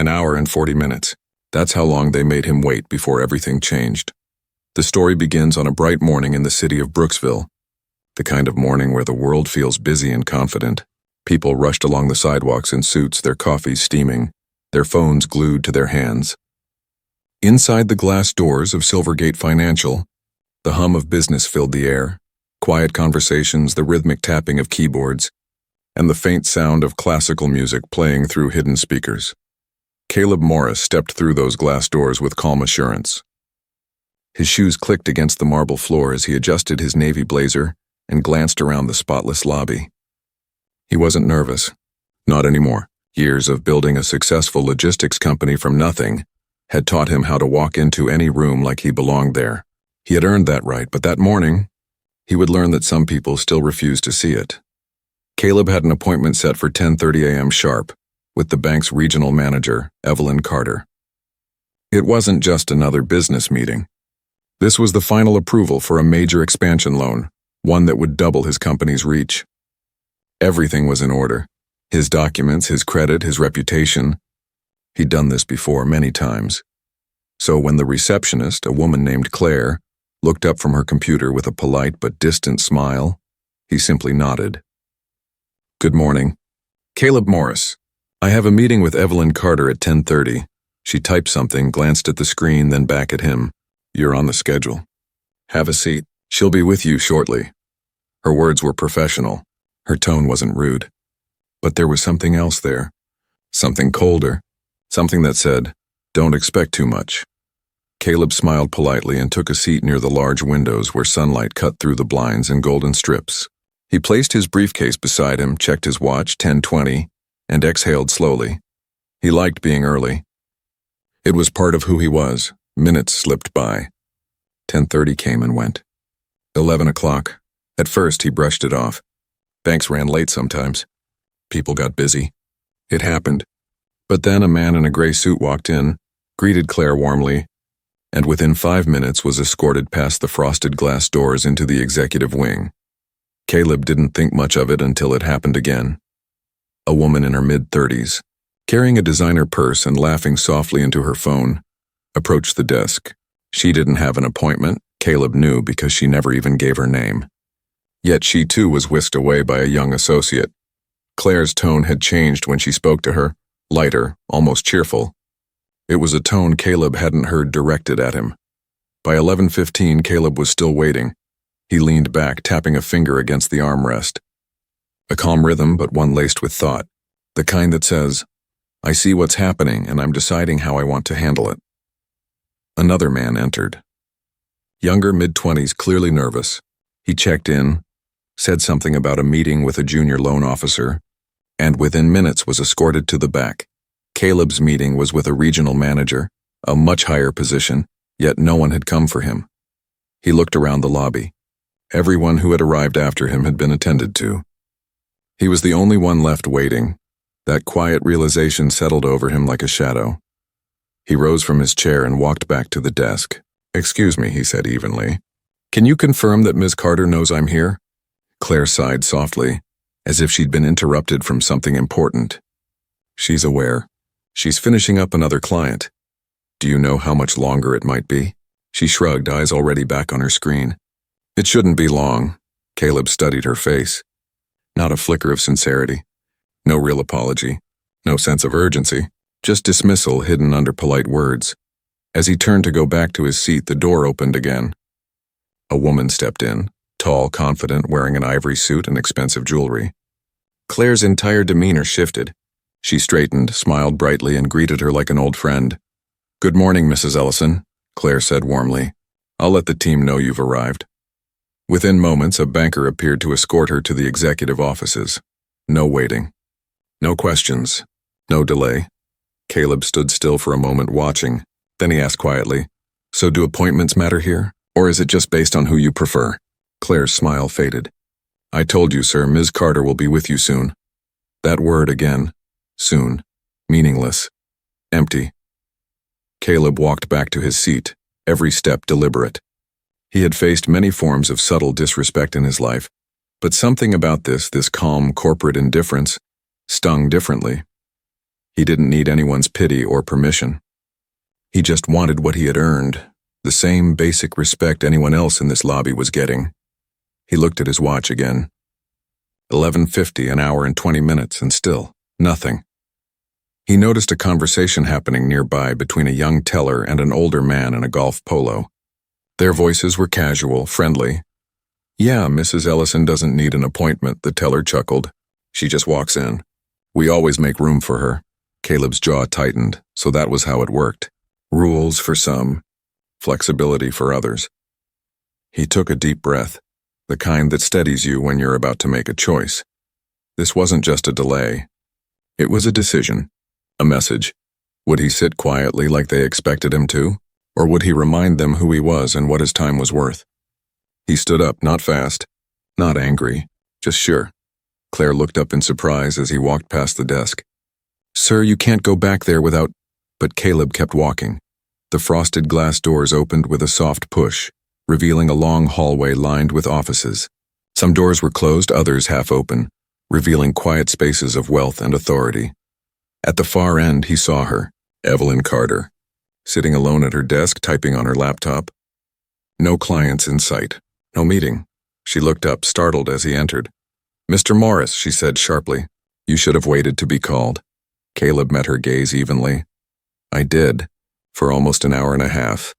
An hour and 40 minutes. That's how long they made him wait before everything changed. The story begins on a bright morning in the city of Brooksville. The kind of morning where the world feels busy and confident. People rushed along the sidewalks in suits, their coffees steaming, their phones glued to their hands. Inside the glass doors of Silvergate Financial, the hum of business filled the air, quiet conversations, the rhythmic tapping of keyboards, and the faint sound of classical music playing through hidden speakers. Caleb Morris stepped through those glass doors with calm assurance. His shoes clicked against the marble floor as he adjusted his navy blazer and glanced around the spotless lobby. He wasn't nervous. Not anymore. Years of building a successful logistics company from nothing had taught him how to walk into any room like he belonged there. He had earned that right, but that morning, he would learn that some people still refused to see it. Caleb had an appointment set for 10:30 a.m. sharp with the bank's regional manager, Evelyn Carter. It wasn't just another business meeting. This was the final approval for a major expansion loan, one that would double his company's reach. Everything was in order. His documents, his credit, his reputation. He'd done this before many times. So when the receptionist, a woman named Claire, looked up from her computer with a polite but distant smile, he simply nodded. "Good morning. Caleb Morris. I have a meeting with Evelyn Carter at 10:30. She typed something, glanced at the screen, then back at him. "You're on the schedule. Have a seat. She'll be with you shortly." Her words were professional. Her tone wasn't rude. But there was something else there. Something colder. Something that said, "Don't expect too much." Caleb smiled politely and took a seat near the large windows where sunlight cut through the blinds in golden strips. He placed his briefcase beside him, checked his watch, 10:20, and exhaled slowly. He liked being early. It was part of who he was. Minutes slipped by. 10:30 came and went. 11 o'clock. At first, he brushed it off. Banks ran late sometimes. People got busy. It happened. But then a man in a gray suit walked in, greeted Claire warmly, and within 5 minutes was escorted past the frosted glass doors into the executive wing. Caleb didn't think much of it until it happened again. A woman in her mid-30s, carrying a designer purse and laughing softly into her phone, approached the desk. She didn't have an appointment, Caleb knew because she never even gave her name. Yet she too was whisked away by a young associate. Claire's tone had changed when she spoke to her, lighter, almost cheerful. It was a tone Caleb hadn't heard directed at him. By 11:15, Caleb was still waiting. He leaned back, tapping a finger against the armrest. A calm rhythm, but one laced with thought. The kind that says, "I see what's happening and I'm deciding how I want to handle it." Another man entered. Younger, mid-20s, clearly nervous. He checked in, said something about a meeting with a junior loan officer, and within minutes was escorted to the back. Caleb's meeting was with a regional manager, a much higher position, yet no one had come for him. He looked around the lobby. Everyone who had arrived after him had been attended to. He was the only one left waiting. That quiet realization settled over him like a shadow. He rose from his chair and walked back to the desk. "Excuse me," he said evenly. "Can you confirm that Ms. Carter knows I'm here?" Claire sighed softly, as if she'd been interrupted from something important. "She's aware. She's finishing up another client. Do you know how much longer it might be?" She shrugged, eyes already back on her screen. "It shouldn't be long." Caleb studied her face. Not a flicker of sincerity. No real apology. No sense of urgency. Just dismissal hidden under polite words. As he turned to go back to his seat, the door opened again. A woman stepped in, tall, confident, wearing an ivory suit and expensive jewelry. Claire's entire demeanor shifted. She straightened, smiled brightly, and greeted her like an old friend. "Good morning, Mrs. Ellison," Claire said warmly. "I'll let the team know you've arrived." Within moments, a banker appeared to escort her to the executive offices. No waiting. No questions. No delay. Caleb stood still for a moment watching. Then he asked quietly, "So do appointments matter here? Or is it just based on who you prefer?" Claire's smile faded. "I told you, sir, Ms. Carter will be with you soon." That word again. Soon. Meaningless. Empty. Caleb walked back to his seat, every step deliberate. He had faced many forms of subtle disrespect in his life, but something about this calm corporate indifference, stung differently. He didn't need anyone's pity or permission. He just wanted what he had earned, the same basic respect anyone else in this lobby was getting. He looked at his watch again. 11:50, an hour and 20 minutes, and still, nothing. He noticed a conversation happening nearby between a young teller and an older man in a golf polo. Their voices were casual, friendly. "Yeah, Mrs. Ellison doesn't need an appointment," the teller chuckled. "She just walks in. We always make room for her." Caleb's jaw tightened, so that was how it worked. Rules for some, flexibility for others. He took a deep breath, the kind that steadies you when you're about to make a choice. This wasn't just a delay. It was a decision, a message. Would he sit quietly like they expected him to, or would he remind them who he was and what his time was worth? He stood up, not fast, not angry, just sure. Claire looked up in surprise as he walked past the desk. "Sir, you can't go back there without—" But Caleb kept walking. The frosted glass doors opened with a soft push, revealing a long hallway lined with offices. Some doors were closed, others half open, revealing quiet spaces of wealth and authority. At the far end, he saw her, Evelyn Carter, sitting alone at her desk, typing on her laptop. No clients in sight, no meeting. She looked up, startled as he entered. "Mr. Morris," she said sharply. "You should have waited to be called." Caleb met her gaze evenly. "I did, for almost an hour and a half."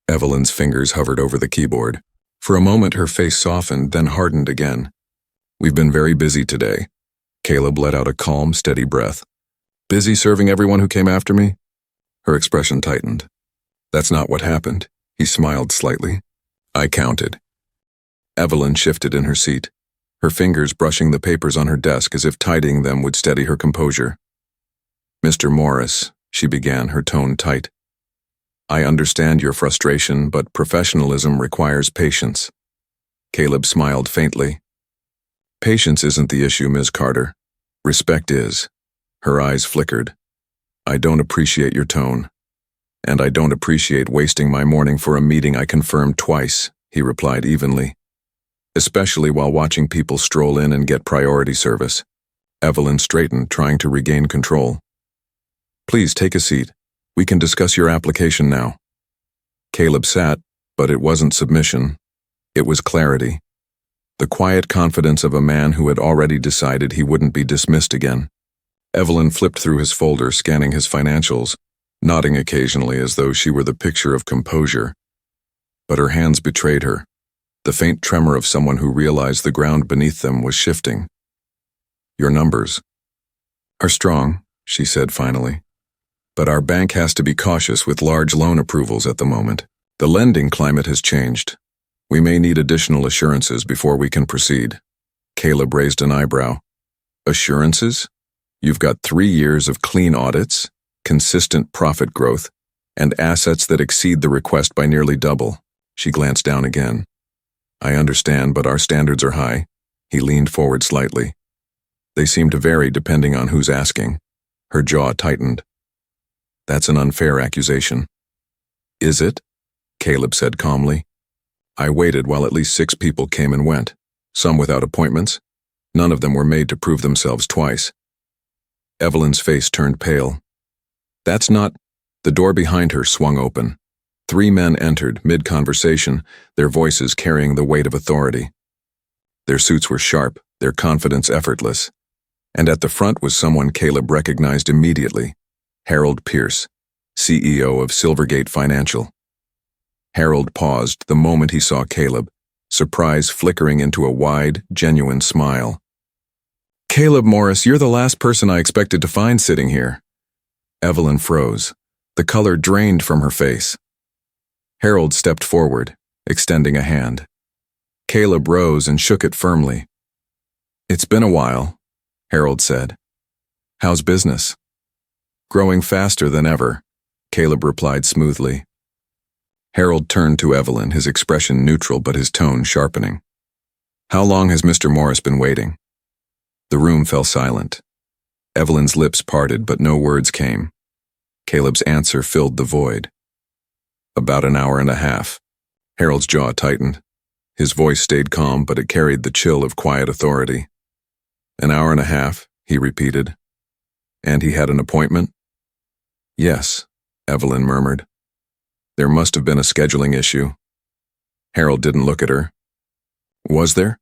Evelyn's fingers hovered over the keyboard. For a moment her face softened, then hardened again. "We've been very busy today." Caleb let out a calm, steady breath. "Busy serving everyone who came after me?" Her expression tightened. "That's not what happened." He smiled slightly. "I counted." Evelyn shifted in her seat, her fingers brushing the papers on her desk as if tidying them would steady her composure. "Mr. Morris," she began, her tone tight. "I understand your frustration, but professionalism requires patience." Caleb smiled faintly. "Patience isn't the issue, Ms. Carter. Respect is." Her eyes flickered. "I don't appreciate your tone. And I don't appreciate wasting my morning for a meeting I confirmed twice," he replied evenly. "Especially while watching people stroll in and get priority service." Evelyn straightened, trying to regain control. "Please take a seat. We can discuss your application now." Caleb sat, but it wasn't submission. It was clarity. The quiet confidence of a man who had already decided he wouldn't be dismissed again. Evelyn flipped through his folder, scanning his financials, nodding occasionally as though she were the picture of composure. But her hands betrayed her, the faint tremor of someone who realized the ground beneath them was shifting. "Your numbers are strong," she said finally. "But our bank has to be cautious with large loan approvals at the moment. The lending climate has changed. We may need additional assurances before we can proceed." Caleb raised an eyebrow. "Assurances? You've got 3 years of clean audits, consistent profit growth, and assets that exceed the request by nearly double." She glanced down again. "I understand, but our standards are high." He leaned forward slightly. "They seem to vary depending on who's asking." Her jaw tightened. "That's an unfair accusation." "Is it?" Caleb said calmly. "I waited while at least 6 people came and went, some without appointments. None of them were made to prove themselves twice." Evelyn's face turned pale. "That's not—" The door behind her swung open. 3 men entered, mid-conversation, their voices carrying the weight of authority. Their suits were sharp, their confidence effortless. And at the front was someone Caleb recognized immediately. Harold Pierce, CEO of Silvergate Financial. Harold paused the moment he saw Caleb, surprise flickering into a wide, genuine smile. "Caleb Morris, you're the last person I expected to find sitting here." Evelyn froze, the color drained from her face. Harold stepped forward, extending a hand. Caleb rose and shook it firmly. "It's been a while," Harold said. "How's business?" "Growing faster than ever," Caleb replied smoothly. Harold turned to Evelyn, his expression neutral but his tone sharpening. "How long has Mr. Morris been waiting?" The room fell silent. Evelyn's lips parted, but no words came. Caleb's answer filled the void. "About an hour and a half." Harold's jaw tightened. His voice stayed calm, but it carried the chill of quiet authority. "An hour and a half," he repeated. And he had an appointment? Yes, Evelyn murmured. There must have been a scheduling issue. Harold didn't look at her. Was there?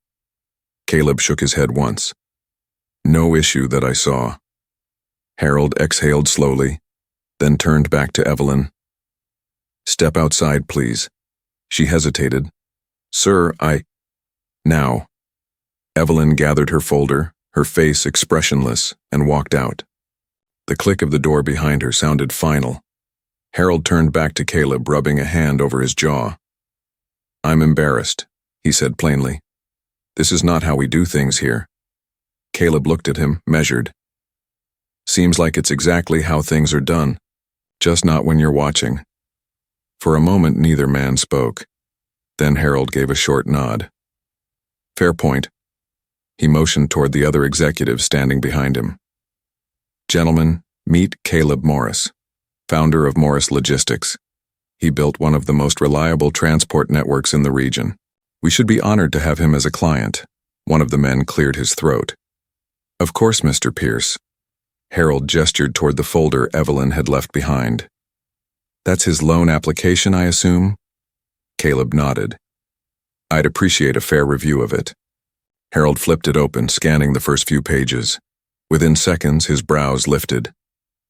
Caleb shook his head once. No issue that I saw. Harold exhaled slowly, then turned back to Evelyn. Step outside, please. She hesitated. Sir, Now. Evelyn gathered her folder, her face expressionless, and walked out. The click of the door behind her sounded final. Harold turned back to Caleb, rubbing a hand over his jaw. I'm embarrassed, he said plainly. This is not how we do things here. Caleb looked at him, measured. Seems like it's exactly how things are done, just not when you're watching. For a moment, neither man spoke. Then Harold gave a short nod. Fair point. He motioned toward the other executives standing behind him. Gentlemen, meet Caleb Morris, founder of Morris Logistics. He built one of the most reliable transport networks in the region. We should be honored to have him as a client. One of the men cleared his throat. Of course, Mr. Pierce. Harold gestured toward the folder Evelyn had left behind. That's his loan application, I assume? Caleb nodded. I'd appreciate a fair review of it. Harold flipped it open, scanning the first few pages. Within seconds, his brows lifted.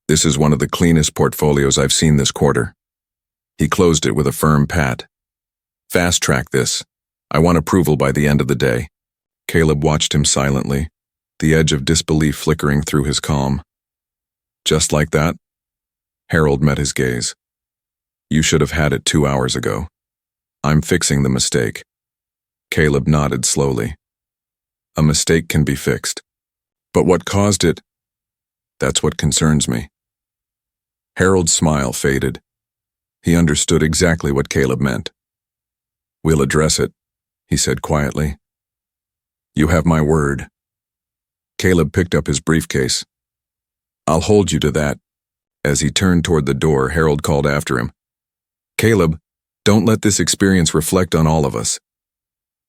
This is one of the cleanest portfolios I've seen this quarter. He closed it with a firm pat. Fast-track this. I want approval by the end of the day. Caleb watched him silently, the edge of disbelief flickering through his calm. Just like that? Harold met his gaze. You should have had it 2 hours ago. I'm fixing the mistake. Caleb nodded slowly. A mistake can be fixed. But what caused it? That's what concerns me. Harold's smile faded. He understood exactly what Caleb meant. We'll address it, he said quietly. You have my word. Caleb picked up his briefcase. I'll hold you to that. As he turned toward the door, Harold called after him. Caleb, don't let this experience reflect on all of us.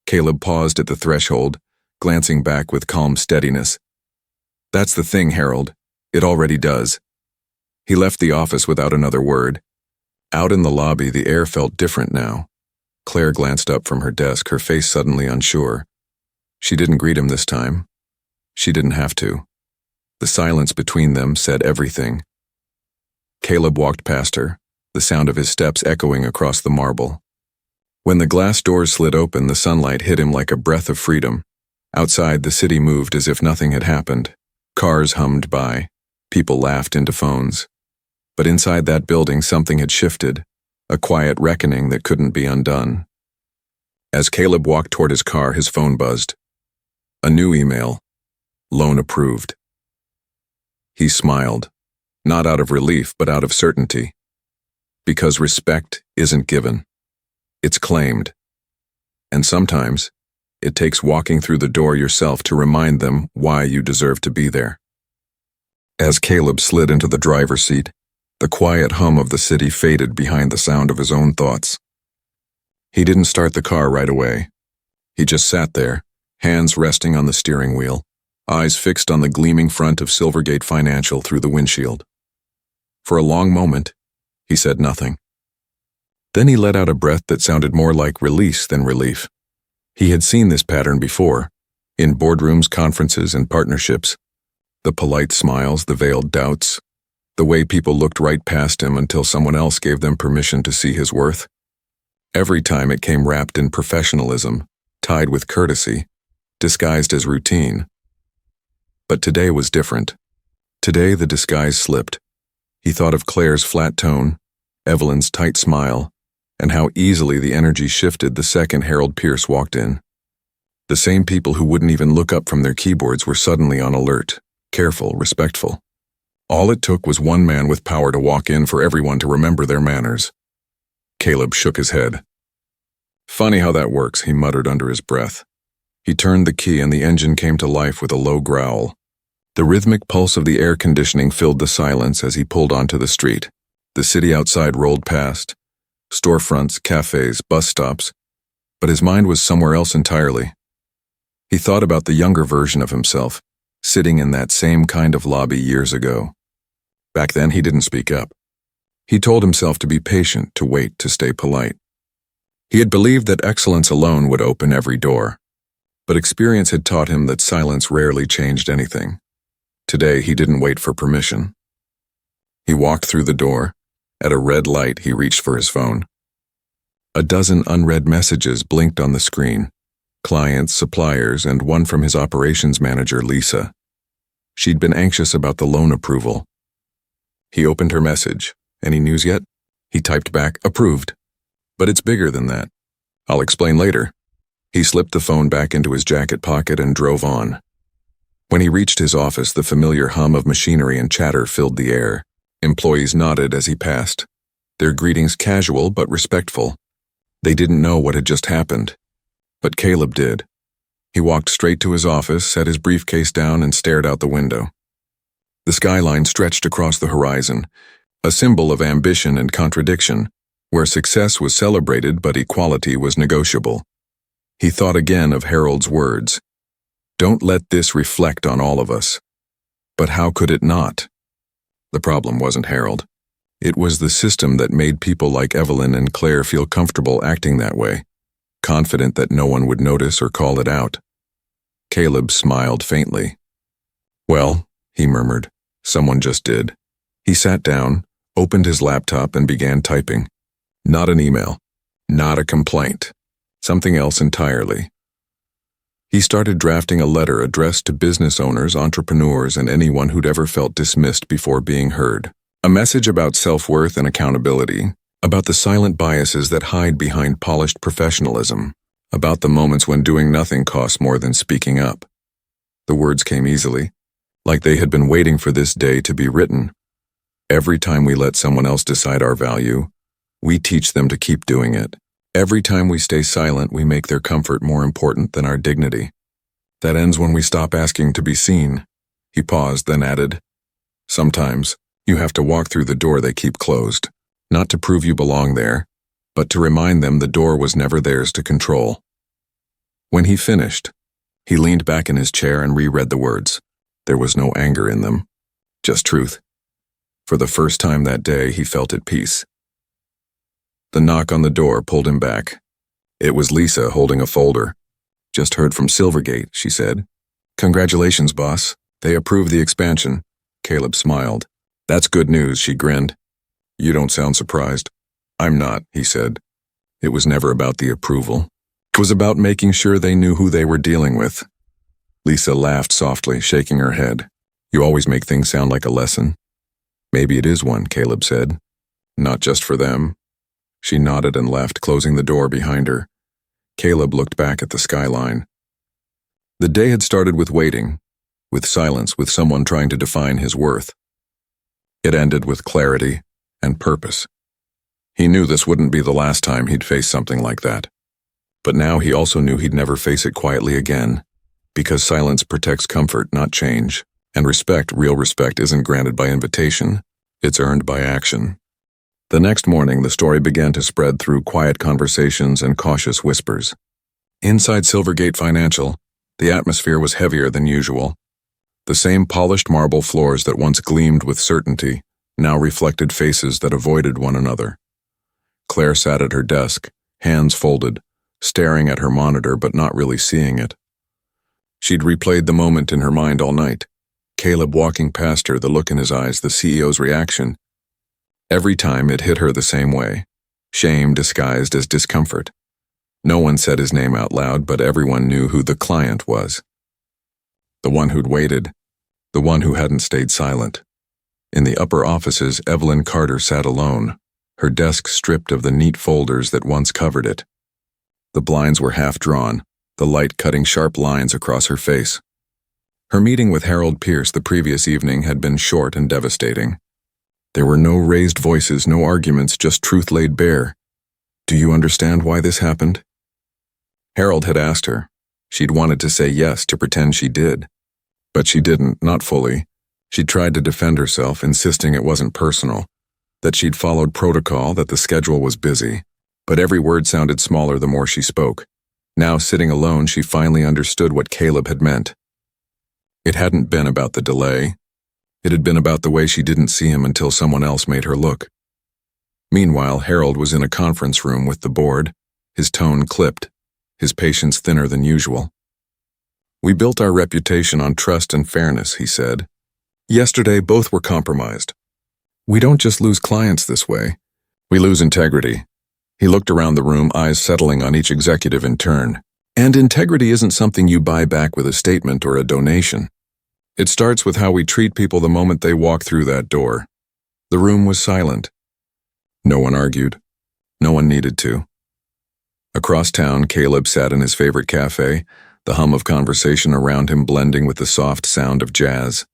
Caleb paused at the threshold, glancing back with calm steadiness. That's the thing, Harold. It already does. He left the office without another word. Out in the lobby, the air felt different now. Claire glanced up from her desk, her face suddenly unsure. She didn't greet him this time. She didn't have to. The silence between them said everything. Caleb walked past her, the sound of his steps echoing across the marble. When the glass doors slid open, the sunlight hit him like a breath of freedom. Outside, the city moved as if nothing had happened. Cars hummed by. People laughed into phones. But inside that building, something had shifted, a quiet reckoning that couldn't be undone. As Caleb walked toward his car, his phone buzzed. A new email. Loan approved. He smiled, not out of relief, but out of certainty. Because respect isn't given. It's claimed. And sometimes, it takes walking through the door yourself to remind them why you deserve to be there. As Caleb slid into the driver's seat, the quiet hum of the city faded behind the sound of his own thoughts. He didn't start the car right away. He just sat there, hands resting on the steering wheel, eyes fixed on the gleaming front of Silvergate Financial through the windshield. For a long moment, he said nothing. Then he let out a breath that sounded more like release than relief. He had seen this pattern before, in boardrooms, conferences, and partnerships. The polite smiles, the veiled doubts, the way people looked right past him until someone else gave them permission to see his worth. Every time it came wrapped in professionalism, tied with courtesy, disguised as routine. But today was different. Today the disguise slipped. He thought of Claire's flat tone, Evelyn's tight smile, and how easily the energy shifted the second Harold Pierce walked in. The same people who wouldn't even look up from their keyboards were suddenly on alert, careful, respectful. All it took was one man with power to walk in for everyone to remember their manners. Caleb shook his head. Funny how that works, he muttered under his breath. He turned the key and the engine came to life with a low growl. The rhythmic pulse of the air conditioning filled the silence as he pulled onto the street. The city outside rolled past. Storefronts, cafes, bus stops. But his mind was somewhere else entirely. He thought about the younger version of himself, sitting in that same kind of lobby years ago. Back then, he didn't speak up. He told himself to be patient, to wait, to stay polite. He had believed that excellence alone would open every door, but experience had taught him that silence rarely changed anything. Today, he didn't wait for permission. He walked through the door. At a red light, he reached for his phone. A dozen unread messages blinked on the screen. Clients, suppliers, and one from his operations manager, Lisa. She'd been anxious about the loan approval. He opened her message. Any news yet? He typed back, approved. But it's bigger than that. I'll explain later. He slipped the phone back into his jacket pocket and drove on. When he reached his office, the familiar hum of machinery and chatter filled the air. Employees nodded as he passed, their greetings casual but respectful. They didn't know what had just happened. But Caleb did. He walked straight to his office, set his briefcase down, and stared out the window. The skyline stretched across the horizon, a symbol of ambition and contradiction, where success was celebrated but equality was negotiable. He thought again of Harold's words. Don't let this reflect on all of us. But how could it not? The problem wasn't Harold. It was the system that made people like Evelyn and Claire feel comfortable acting that way, confident that no one would notice or call it out. Caleb smiled faintly. Well, he murmured, someone just did. He sat down, opened his laptop, and began typing. Not an email, not a complaint, something else entirely. He started drafting a letter addressed to business owners, entrepreneurs, and anyone who'd ever felt dismissed before being heard. A message about self-worth and accountability, about the silent biases that hide behind polished professionalism, about the moments when doing nothing costs more than speaking up. The words came easily, like they had been waiting for this day to be written. Every time we let someone else decide our value, we teach them to keep doing it. Every time we stay silent, we make their comfort more important than our dignity. That ends when we stop asking to be seen. He paused, then added, sometimes, you have to walk through the door they keep closed, not to prove you belong there, but to remind them the door was never theirs to control. When he finished, he leaned back in his chair and reread the words. There was no anger in them, just truth. For the first time that day, he felt at peace. The knock on the door pulled him back. It was Lisa holding a folder. Just heard from Silvergate, she said. Congratulations, boss. They approved the expansion. Caleb smiled. That's good news, she grinned. You don't sound surprised. I'm not, he said. It was never about the approval. It was about making sure they knew who they were dealing with. Lisa laughed softly, shaking her head. You always make things sound like a lesson. Maybe it is one, Caleb said. Not just for them. She nodded and left, closing the door behind her. Caleb looked back at the skyline. The day had started with waiting, with silence, with someone trying to define his worth. It ended with clarity and purpose. He knew this wouldn't be the last time he'd face something like that. But now he also knew he'd never face it quietly again, because silence protects comfort, not change, and respect, real respect, isn't granted by invitation, it's earned by action. The next morning, the story began to spread through quiet conversations and cautious whispers. Inside Silvergate Financial, the atmosphere was heavier than usual. The same polished marble floors that once gleamed with certainty now reflected faces that avoided one another. Claire sat at her desk, hands folded, staring at her monitor but not really seeing it. She'd replayed the moment in her mind all night. Caleb walking past her, the look in his eyes, the CEO's reaction. Every time it hit her the same way, shame disguised as discomfort. No one said his name out loud, but everyone knew who the client was. The one who'd waited, the one who hadn't stayed silent. In the upper offices, Evelyn Carter sat alone, her desk stripped of the neat folders that once covered it. The blinds were half drawn, the light cutting sharp lines across her face. Her meeting with Harold Pierce the previous evening had been short and devastating. There were no raised voices, no arguments, just truth laid bare. Do you understand why this happened? Harold had asked her. She'd wanted to say yes, to pretend she did. But she didn't, not fully. She'd tried to defend herself, insisting it wasn't personal, that she'd followed protocol, that the schedule was busy. But every word sounded smaller the more she spoke. Now, sitting alone, she finally understood what Caleb had meant. It hadn't been about the delay. It had been about the way she didn't see him until someone else made her look. Meanwhile, Harold was in a conference room with the board, his tone clipped, his patience thinner than usual. "We built our reputation on trust and fairness," he said. "Yesterday, both were compromised. We don't just lose clients this way. We lose integrity." He looked around the room, eyes settling on each executive in turn. "And integrity isn't something you buy back with a statement or a donation. It starts with how we treat people the moment they walk through that door." The room was silent. No one argued. No one needed to. Across town, Caleb sat in his favorite cafe, the hum of conversation around him blending with the soft sound of jazz.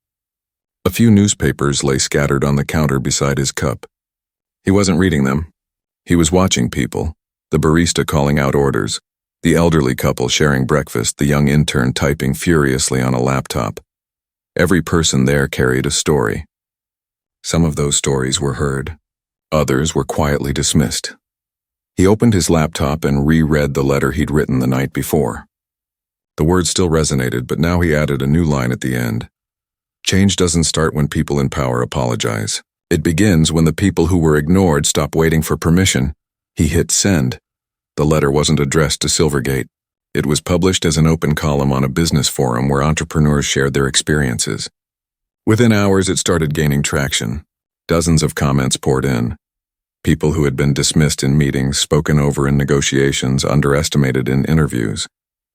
A few newspapers lay scattered on the counter beside his cup. He wasn't reading them. He was watching people, the barista calling out orders, the elderly couple sharing breakfast, the young intern typing furiously on a laptop. Every person there carried a story. Some of those stories were heard. Others were quietly dismissed. He opened his laptop and reread the letter he'd written the night before. The words still resonated, but now he added a new line at the end. "Change doesn't start when people in power apologize. It begins when the people who were ignored stop waiting for permission." He hit send. The letter wasn't addressed to Silvergate. It was published as an open column on a business forum where entrepreneurs shared their experiences. Within hours, it started gaining traction. Dozens of comments poured in. People who had been dismissed in meetings, spoken over in negotiations, underestimated in interviews.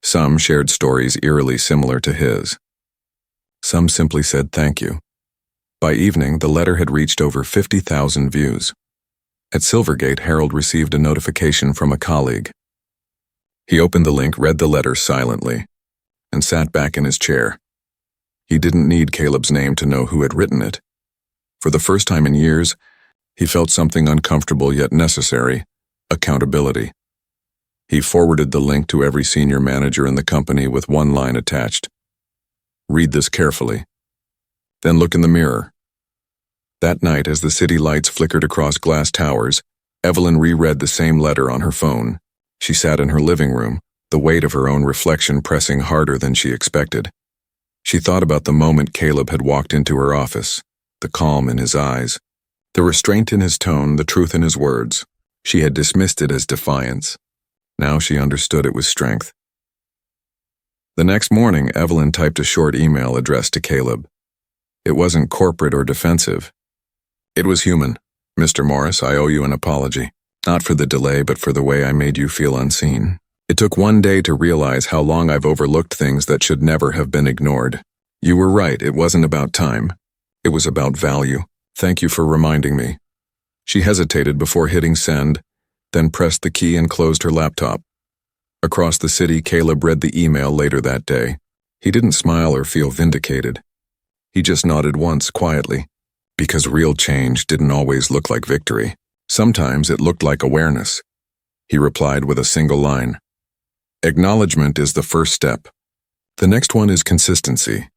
Some shared stories eerily similar to his. Some simply said thank you. By evening, the letter had reached over 50,000 views. At Silvergate, Harold received a notification from a colleague. He opened the link, read the letter silently, and sat back in his chair. He didn't need Caleb's name to know who had written it. For the first time in years, he felt something uncomfortable yet necessary: accountability. He forwarded the link to every senior manager in the company with one line attached. "Read this carefully. Then look in the mirror." That night, as the city lights flickered across glass towers, Evelyn reread the same letter on her phone. She sat in her living room, the weight of her own reflection pressing harder than she expected. She thought about the moment Caleb had walked into her office, the calm in his eyes, the restraint in his tone, the truth in his words. She had dismissed it as defiance. Now she understood it was strength. The next morning, Evelyn typed a short email addressed to Caleb. It wasn't corporate or defensive. It was human. "Mr. Morris, I owe you an apology. Not for the delay, but for the way I made you feel unseen. It took one day to realize how long I've overlooked things that should never have been ignored. You were right, it wasn't about time. It was about value. Thank you for reminding me." She hesitated before hitting send, then pressed the key and closed her laptop. Across the city, Caleb read the email later that day. He didn't smile or feel vindicated. He just nodded once, quietly, because real change didn't always look like victory. Sometimes it looked like awareness. He replied with a single line. "Acknowledgement is the first step. The next one is consistency."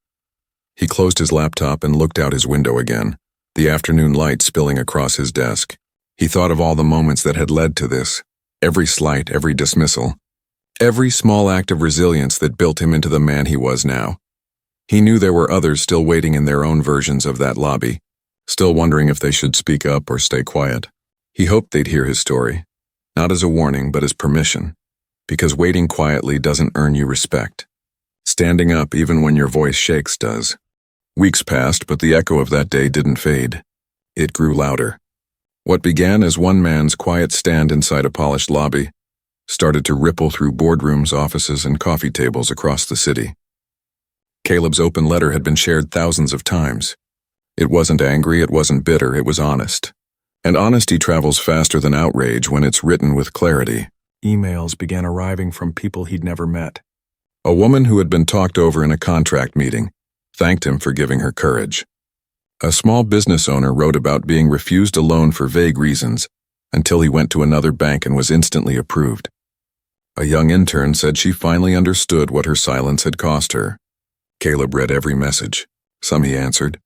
He closed his laptop and looked out his window again, the afternoon light spilling across his desk. He thought of all the moments that had led to this, every slight, every dismissal, every small act of resilience that built him into the man he was now. He knew there were others still waiting in their own versions of that lobby, still wondering if they should speak up or stay quiet. He hoped they'd hear his story, not as a warning but as permission, because waiting quietly doesn't earn you respect. Standing up even when your voice shakes does. Weeks passed, but the echo of that day didn't fade. It grew louder. What began as one man's quiet stand inside a polished lobby started to ripple through boardrooms, offices, and coffee tables across the city. Caleb's open letter had been shared thousands of times. It wasn't angry, it wasn't bitter, it was honest. And honesty travels faster than outrage when it's written with clarity. Emails began arriving from people he'd never met. A woman who had been talked over in a contract meeting thanked him for giving her courage. A small business owner wrote about being refused a loan for vague reasons until he went to another bank and was instantly approved. A young intern said she finally understood what her silence had cost her. Caleb read every message. Some he answered.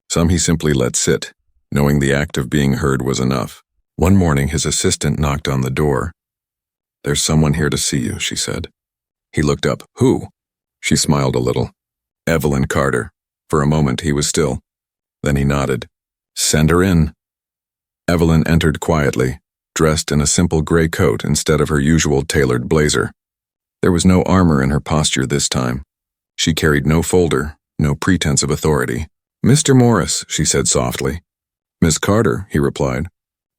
Some he simply let sit, knowing the act of being heard was enough. One morning, his assistant knocked on the door. "There's someone here to see you," she said. He looked up. "Who?" She smiled a little. Evelyn Carter. For a moment he was still. Then he nodded. Send her in. Evelyn entered quietly, dressed in a simple gray coat instead of her usual tailored blazer. There was no armor in her posture this time. She carried no folder, no pretense of authority. Mr. Morris, she said softly. Miss Carter, he replied.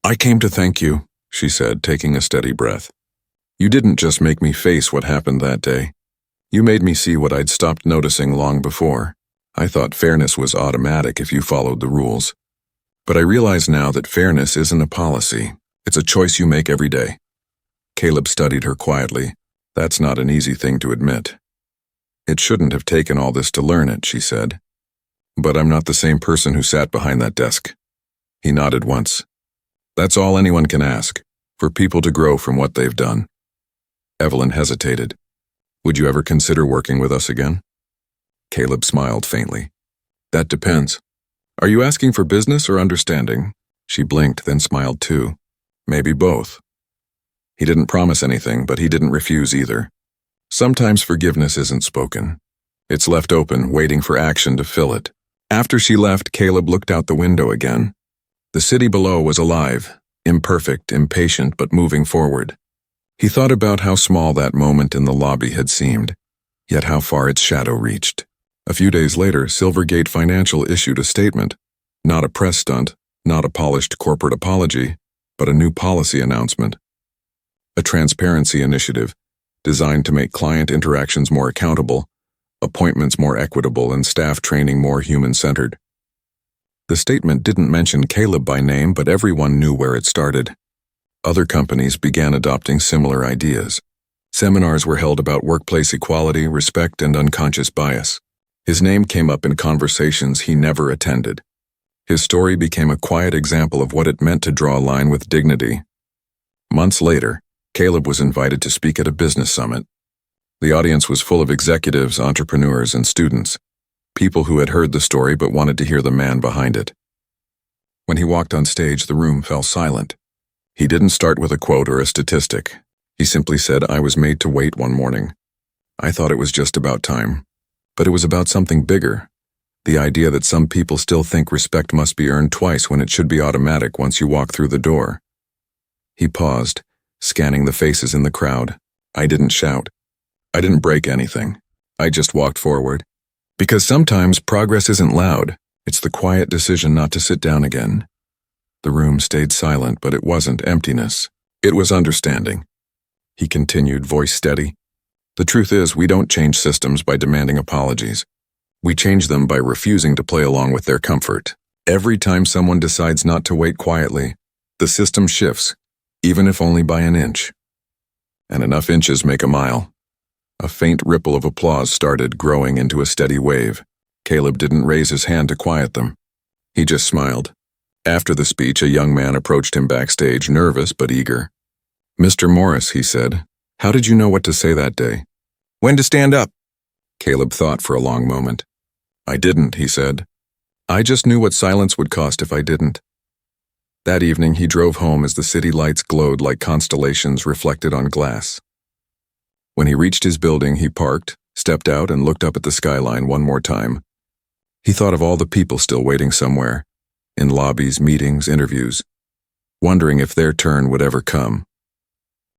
I came to thank you, she said, taking a steady breath. You didn't just make me face what happened that day. You made me see what I'd stopped noticing long before. I thought fairness was automatic if you followed the rules. But I realize now that fairness isn't a policy. It's a choice you make every day. Caleb studied her quietly. That's not an easy thing to admit. It shouldn't have taken all this to learn it, she said. But I'm not the same person who sat behind that desk. He nodded once. That's all anyone can ask, for people to grow from what they've done. Evelyn hesitated. Would you ever consider working with us again? Caleb smiled faintly. That depends. Are you asking for business or understanding? She blinked, then smiled too. Maybe both. He didn't promise anything, but he didn't refuse either. Sometimes forgiveness isn't spoken. It's left open, waiting for action to fill it. After she left, Caleb looked out the window again. The city below was alive, imperfect, impatient, but moving forward. He thought about how small that moment in the lobby had seemed, yet how far its shadow reached. A few days later, Silvergate Financial issued a statement. Not a press stunt, not a polished corporate apology, but a new policy announcement. A transparency initiative designed to make client interactions more accountable, appointments more equitable, and staff training more human-centered. The statement didn't mention Caleb by name, but everyone knew where it started. Other companies began adopting similar ideas. Seminars were held about workplace equality, respect, and unconscious bias. His name came up in conversations he never attended. His story became a quiet example of what it meant to draw a line with dignity. Months later, Caleb was invited to speak at a business summit. The audience was full of executives, entrepreneurs, and students, people who had heard the story but wanted to hear the man behind it. When he walked on stage, the room fell silent. He didn't start with a quote or a statistic. He simply said, I was made to wait one morning. I thought it was just about time. But it was about something bigger. The idea that some people still think respect must be earned twice when it should be automatic once you walk through the door. He paused, scanning the faces in the crowd. I didn't shout. I didn't break anything. I just walked forward. Because sometimes progress isn't loud. It's the quiet decision not to sit down again. The room stayed silent, but it wasn't emptiness. It was understanding. He continued, voice steady. The truth is, we don't change systems by demanding apologies. We change them by refusing to play along with their comfort. Every time someone decides not to wait quietly, the system shifts, even if only by an inch. And enough inches make a mile. A faint ripple of applause started, growing into a steady wave. Caleb didn't raise his hand to quiet them. He just smiled. After the speech, a young man approached him backstage, nervous but eager. Mr. Morris, he said, how did you know what to say that day? When to stand up? Caleb thought for a long moment. I didn't, he said. I just knew what silence would cost if I didn't. That evening, he drove home as the city lights glowed like constellations reflected on glass. When he reached his building, he parked, stepped out, and looked up at the skyline one more time. He thought of all the people still waiting somewhere, in lobbies, meetings, interviews, wondering if their turn would ever come.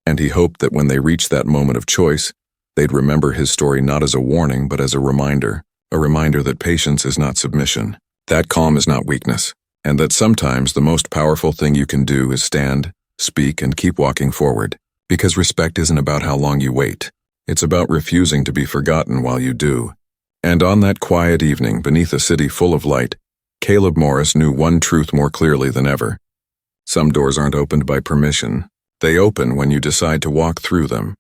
And he hoped that when they reached that moment of choice, they'd remember his story not as a warning but as a reminder that patience is not submission, that calm is not weakness, and that sometimes the most powerful thing you can do is stand, speak, and keep walking forward, because respect isn't about how long you wait. It's about refusing to be forgotten while you do. And on that quiet evening, beneath a city full of light, Caleb Morris knew one truth more clearly than ever. Some doors aren't opened by permission. They open when you decide to walk through them.